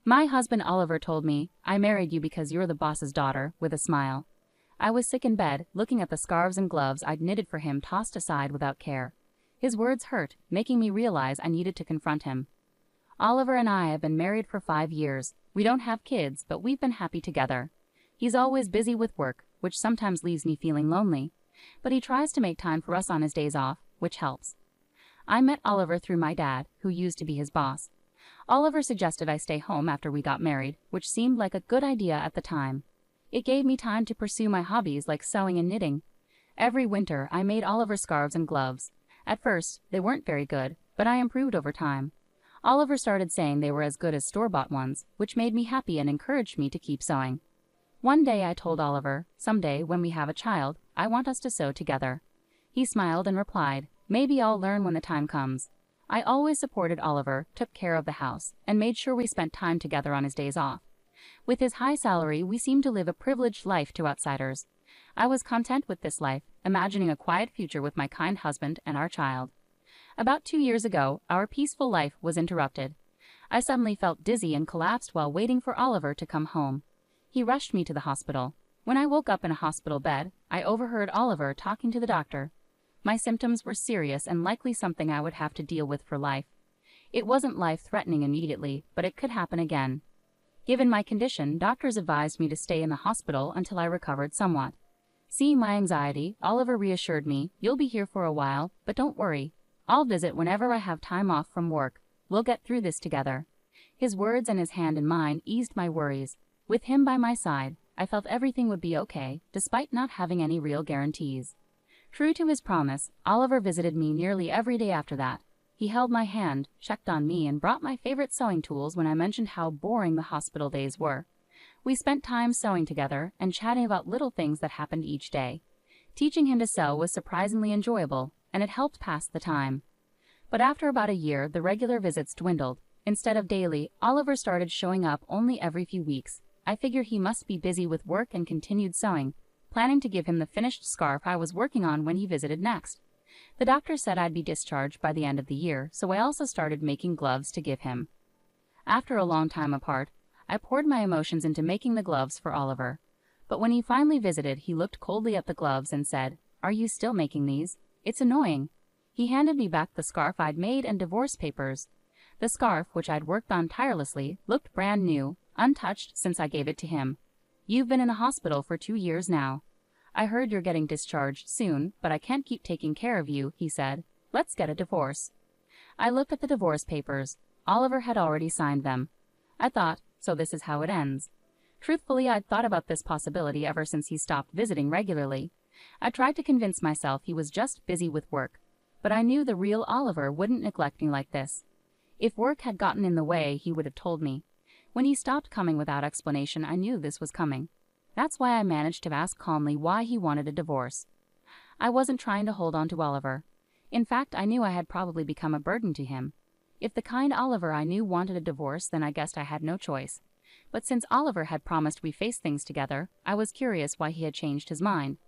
My husband Oliver told me, I married you because you're the boss's daughter, with a smile. I was sick in bed, looking at the scarves and gloves I'd knitted for him tossed aside without care. His words hurt, making me realize I needed to confront him. Oliver and I have been married for 5 years. We don't have kids, but we've been happy together. He's always busy with work, which sometimes leaves me feeling lonely. But he tries to make time for us on his days off, which helps. I met Oliver through my dad, who used to be his boss. Oliver suggested I stay home after we got married, which seemed like a good idea at the time. It gave me time to pursue my hobbies like sewing and knitting. Every winter, I made Oliver scarves and gloves. At first, they weren't very good, but I improved over time. Oliver started saying they were as good as store-bought ones, which made me happy and encouraged me to keep sewing. One day I told Oliver, someday when we have a child, I want us to sew together. He smiled and replied, maybe I'll learn when the time comes. I always supported Oliver, took care of the house, and made sure we spent time together on his days off. With his high salary, we seemed to live a privileged life to outsiders. I was content with this life, imagining a quiet future with my kind husband and our child. About 2 years ago, our peaceful life was interrupted. I suddenly felt dizzy and collapsed while waiting for Oliver to come home. He rushed me to the hospital. When I woke up in a hospital bed, I overheard Oliver talking to the doctor. My symptoms were serious and likely something I would have to deal with for life. It wasn't life-threatening immediately, but it could happen again. Given my condition, doctors advised me to stay in the hospital until I recovered somewhat. Seeing my anxiety, Oliver reassured me, you'll be here for a while, but don't worry. I'll visit whenever I have time off from work. We'll get through this together. His words and his hand in mine eased my worries. With him by my side, I felt everything would be okay, despite not having any real guarantees. True to his promise, Oliver visited me nearly every day after that. He held my hand, checked on me, and brought my favorite sewing tools when I mentioned how boring the hospital days were. We spent time sewing together and chatting about little things that happened each day. Teaching him to sew was surprisingly enjoyable, and it helped pass the time. But after about a year, the regular visits dwindled. Instead of daily, Oliver started showing up only every few weeks. I figured he must be busy with work and continued sewing, planning to give him the finished scarf I was working on when he visited next. The doctor said I'd be discharged by the end of the year, so I also started making gloves to give him. After a long time apart, I poured my emotions into making the gloves for Oliver. But when he finally visited, he looked coldly at the gloves and said, "Are you still making these? It's annoying." He handed me back the scarf I'd made and divorce papers. The scarf, which I'd worked on tirelessly, looked brand new, untouched since I gave it to him. "You've been in the hospital for 2 years now. I heard you're getting discharged soon, but I can't keep taking care of you," he said. "Let's get a divorce." I looked at the divorce papers. Oliver had already signed them. I thought, so this is how it ends. Truthfully, I'd thought about this possibility ever since he stopped visiting regularly. I tried to convince myself he was just busy with work, but I knew the real Oliver wouldn't neglect me like this. If work had gotten in the way, he would have told me. When he stopped coming without explanation, I knew this was coming. That's why I managed to ask calmly why he wanted a divorce. I wasn't trying to hold on to Oliver. In fact, I knew I had probably become a burden to him. If the kind Oliver I knew wanted a divorce, then I guessed I had no choice. But since Oliver had promised we face things together, I was curious why he had changed his mind.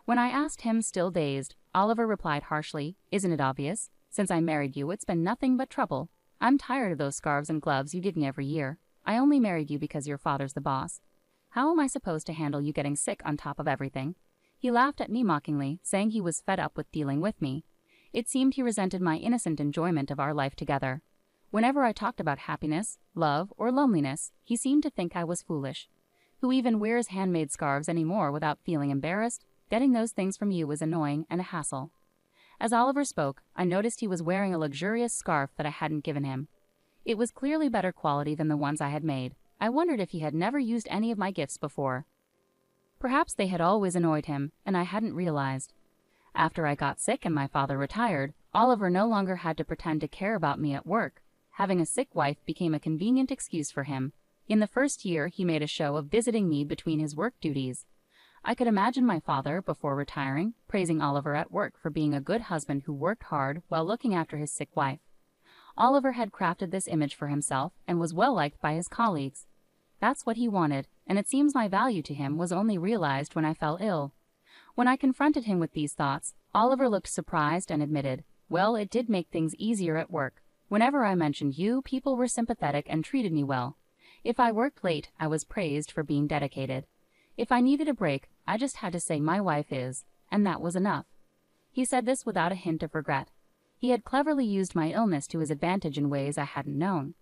When I asked him, still dazed, Oliver replied harshly, "Isn't it obvious? Since I married you, it's been nothing but trouble. I'm tired of those scarves and gloves you give me every year. I only married you because your father's the boss. How am I supposed to handle you getting sick on top of everything?" He laughed at me mockingly, saying he was fed up with dealing with me. It seemed he resented my innocent enjoyment of our life together. Whenever I talked about happiness, love, or loneliness, he seemed to think I was foolish. Who even wears handmade scarves anymore without feeling embarrassed? Getting those things from you is annoying and a hassle. As Oliver spoke, I noticed he was wearing a luxurious scarf that I hadn't given him. It was clearly better quality than the ones I had made. I wondered if he had never used any of my gifts before. Perhaps they had always annoyed him, and I hadn't realized. After I got sick and my father retired, Oliver no longer had to pretend to care about me at work. Having a sick wife became a convenient excuse for him. In the first year, he made a show of visiting me between his work duties. I could imagine my father, before retiring, praising Oliver at work for being a good husband who worked hard while looking after his sick wife. Oliver had crafted this image for himself and was well liked by his colleagues. That's what he wanted, and it seems my value to him was only realized when I fell ill. When I confronted him with these thoughts, Oliver looked surprised and admitted, "Well, it did make things easier at work. Whenever I mentioned you, people were sympathetic and treated me well. If I worked late, I was praised for being dedicated. If I needed a break, I just had to say my wife is, and that was enough. He said this without a hint of regret. He had cleverly used my illness to his advantage in ways I hadn't known.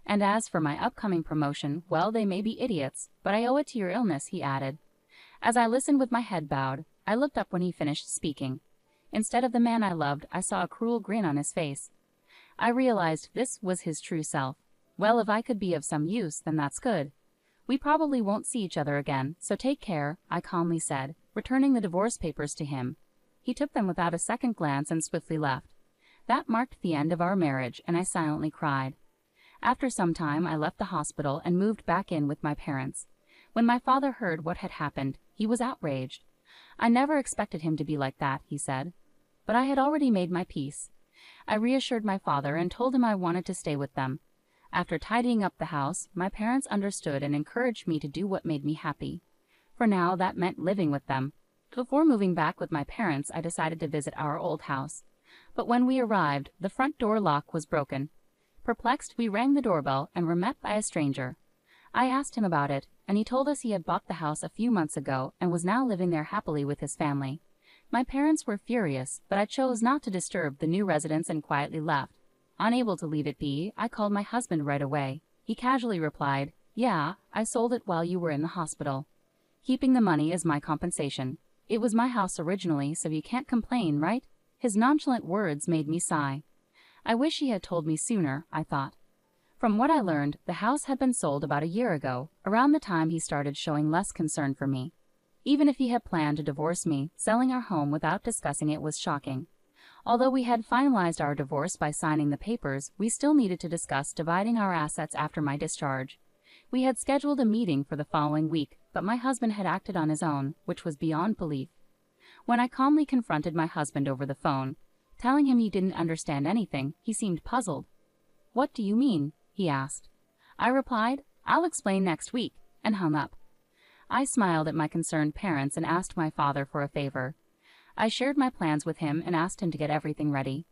And as for my upcoming promotion, well, they may be idiots, but I owe it to your illness, he added. As I listened with my head bowed, I looked up when he finished speaking. Instead of the man I loved, I saw a cruel grin on his face. I realized this was his true self. Well, if I could be of some use, then that's good. We probably won't see each other again, so take care, I calmly said, returning the divorce papers to him. He took them without a second glance and swiftly left. That marked the end of our marriage, and I silently cried. After some time, I left the hospital and moved back in with my parents. When my father heard what had happened, he was outraged. I never expected him to be like that, he said. But I had already made my peace. I reassured my father and told him I wanted to stay with them. After tidying up the house, my parents understood and encouraged me to do what made me happy. For now, that meant living with them. Before moving back with my parents, I decided to visit our old house. But when we arrived, the front door lock was broken. Perplexed, we rang the doorbell and were met by a stranger. I asked him about it, and he told us he had bought the house a few months ago and was now living there happily with his family. My parents were furious, but I chose not to disturb the new residents and quietly left. Unable to leave it be, I called my husband right away. He casually replied, "Yeah, I sold it while you were in the hospital. Keeping the money as my compensation. It was my house originally, so you can't complain, right?" His nonchalant words made me sigh. I wish he had told me sooner, I thought. From what I learned, the house had been sold about a year ago, around the time he started showing less concern for me. Even if he had planned to divorce me, selling our home without discussing it was shocking. Although we had finalized our divorce by signing the papers, we still needed to discuss dividing our assets after my discharge. We had scheduled a meeting for the following week, but my husband had acted on his own, which was beyond belief. When I calmly confronted my husband over the phone, telling him he didn't understand anything, he seemed puzzled. "What do you mean?" he asked. I replied, "I'll explain next week," and hung up. I smiled at my concerned parents and asked my father for a favor. I shared my plans with him and asked him to get everything ready.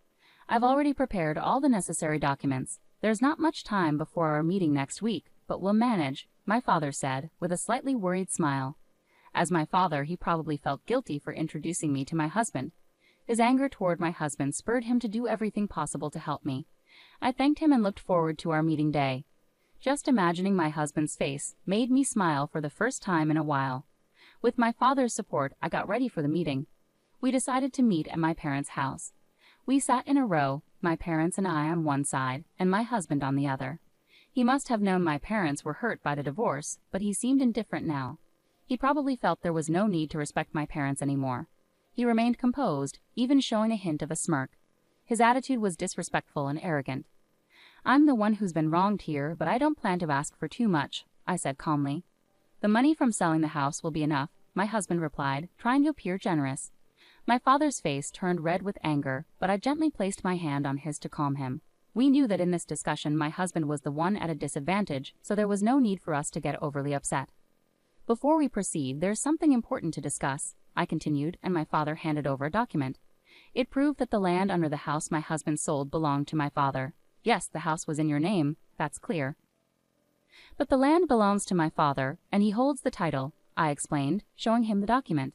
"I've already prepared all the necessary documents. There's not much time before our meeting next week, but we'll manage," my father said, with a slightly worried smile. As my father, he probably felt guilty for introducing me to my husband. His anger toward my husband spurred him to do everything possible to help me. I thanked him and looked forward to our meeting day. Just imagining my husband's face made me smile for the first time in a while. With my father's support, I got ready for the meeting. We decided to meet at my parents' house. We sat in a row, my parents and I on one side, and my husband on the other. He must have known my parents were hurt by the divorce, but he seemed indifferent now. He probably felt there was no need to respect my parents anymore. He remained composed, even showing a hint of a smirk. His attitude was disrespectful and arrogant. "I'm the one who's been wronged here, but I don't plan to ask for too much," I said calmly. "The money from selling the house will be enough," my husband replied, trying to appear generous. My father's face turned red with anger, but I gently placed my hand on his to calm him. We knew that in this discussion my husband was the one at a disadvantage, so there was no need for us to get overly upset. "Before we proceed, there's something important to discuss," I continued, and my father handed over a document. It proved that the land under the house my husband sold belonged to my father. "Yes, the house was in your name, that's clear. But the land belongs to my father, and he holds the title," I explained, showing him the document.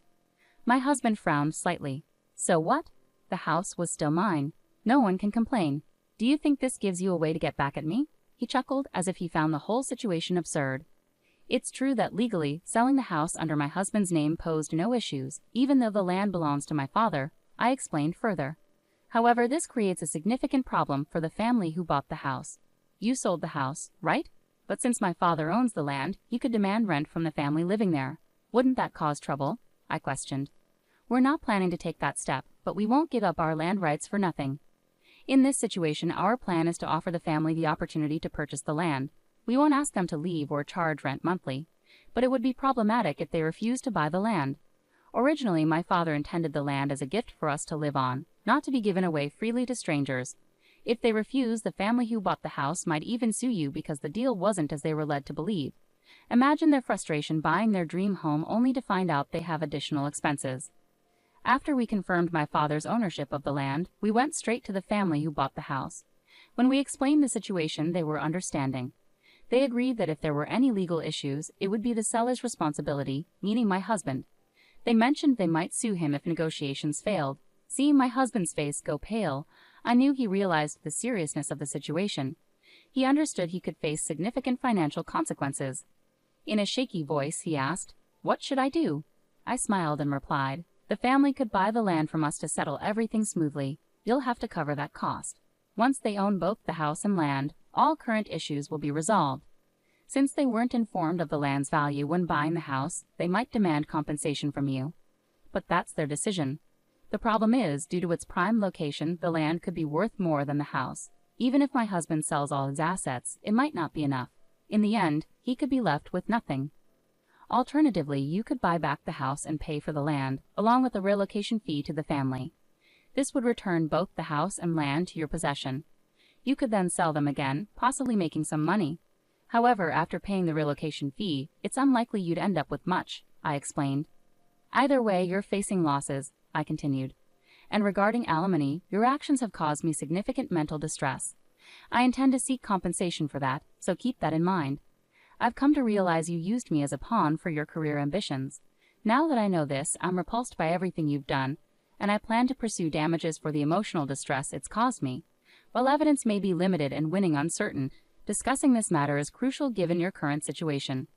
My husband frowned slightly. "So what? The house was still mine. No one can complain. Do you think this gives you a way to get back at me?" He chuckled as if he found the whole situation absurd. "It's true that legally, selling the house under my husband's name posed no issues, even though the land belongs to my father," I explained further. "However, this creates a significant problem for the family who bought the house. You sold the house, right? But since my father owns the land, he could demand rent from the family living there. Wouldn't that cause trouble?" I questioned. "We're not planning to take that step, but we won't give up our land rights for nothing. In this situation, our plan is to offer the family the opportunity to purchase the land. We won't ask them to leave or charge rent monthly, but it would be problematic if they refuse to buy the land. Originally, my father intended the land as a gift for us to live on, not to be given away freely to strangers. If they refuse, the family who bought the house might even sue you because the deal wasn't as they were led to believe. Imagine their frustration buying their dream home only to find out they have additional expenses." After we confirmed my father's ownership of the land, we went straight to the family who bought the house. When we explained the situation, they were understanding. They agreed that if there were any legal issues, it would be the seller's responsibility, meaning my husband. They mentioned they might sue him if negotiations failed. Seeing my husband's face go pale, I knew he realized the seriousness of the situation. He understood he could face significant financial consequences. In a shaky voice, he asked, "What should I do?" I smiled and replied, "The family could buy the land from us to settle everything smoothly. You'll have to cover that cost. Once they own both the house and land, all current issues will be resolved." Since they weren't informed of the land's value when buying the house, they might demand compensation from you. But that's their decision. The problem is, due to its prime location, the land could be worth more than the house. Even if my husband sells all his assets, it might not be enough. In the end, he could be left with nothing. Alternatively, you could buy back the house and pay for the land, along with a relocation fee to the family. This would return both the house and land to your possession. You could then sell them again, possibly making some money. However, after paying the relocation fee, it's unlikely you'd end up with much, I explained. Either way, you're facing losses, I continued. And regarding alimony, your actions have caused me significant mental distress. I intend to seek compensation for that, so keep that in mind. I've come to realize you used me as a pawn for your career ambitions. Now that I know this, I'm repulsed by everything you've done, and I plan to pursue damages for the emotional distress it's caused me. While evidence may be limited and winning uncertain, discussing this matter is crucial given your current situation.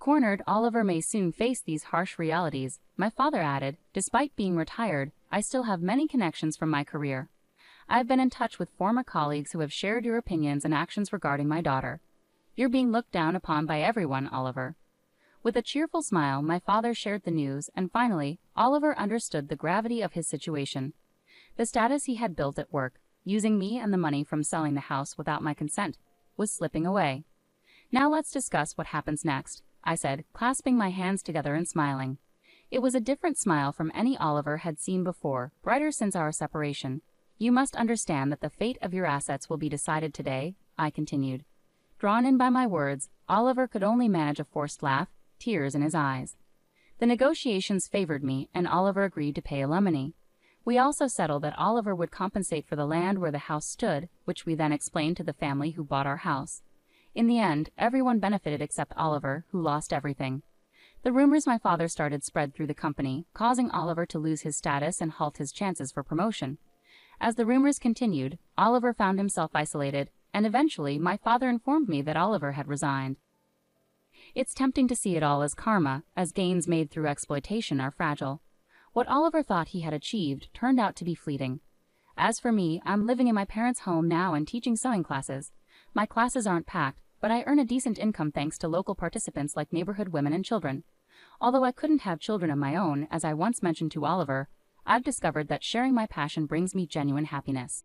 Cornered, Oliver may soon face these harsh realities, my father added. Despite being retired, I still have many connections from my career. I've been in touch with former colleagues who have shared your opinions and actions regarding my daughter. You're being looked down upon by everyone, Oliver. With a cheerful smile, my father shared the news, and finally, Oliver understood the gravity of his situation. The status he had built at work, using me and the money from selling the house without my consent, was slipping away. Now let's discuss what happens next, I said, clasping my hands together and smiling. It was a different smile from any Oliver had seen before, brighter since our separation. You must understand that the fate of your assets will be decided today, I continued. Drawn in by my words, Oliver could only manage a forced laugh, tears in his eyes. The negotiations favored me, and Oliver agreed to pay alimony. We also settled that Oliver would compensate for the land where the house stood, which we then explained to the family who bought our house. In the end, everyone benefited except Oliver, who lost everything. The rumors my father started spread through the company, causing Oliver to lose his status and halt his chances for promotion. As the rumors continued, Oliver found himself isolated, and eventually my father informed me that Oliver had resigned. It's tempting to see it all as karma, as gains made through exploitation are fragile. What Oliver thought he had achieved turned out to be fleeting. As for me, I'm living in my parents' home now and teaching sewing classes. My classes aren't packed, but I earn a decent income thanks to local participants like neighborhood women and children. Although I couldn't have children of my own, as I once mentioned to Oliver, I've discovered that sharing my passion brings me genuine happiness.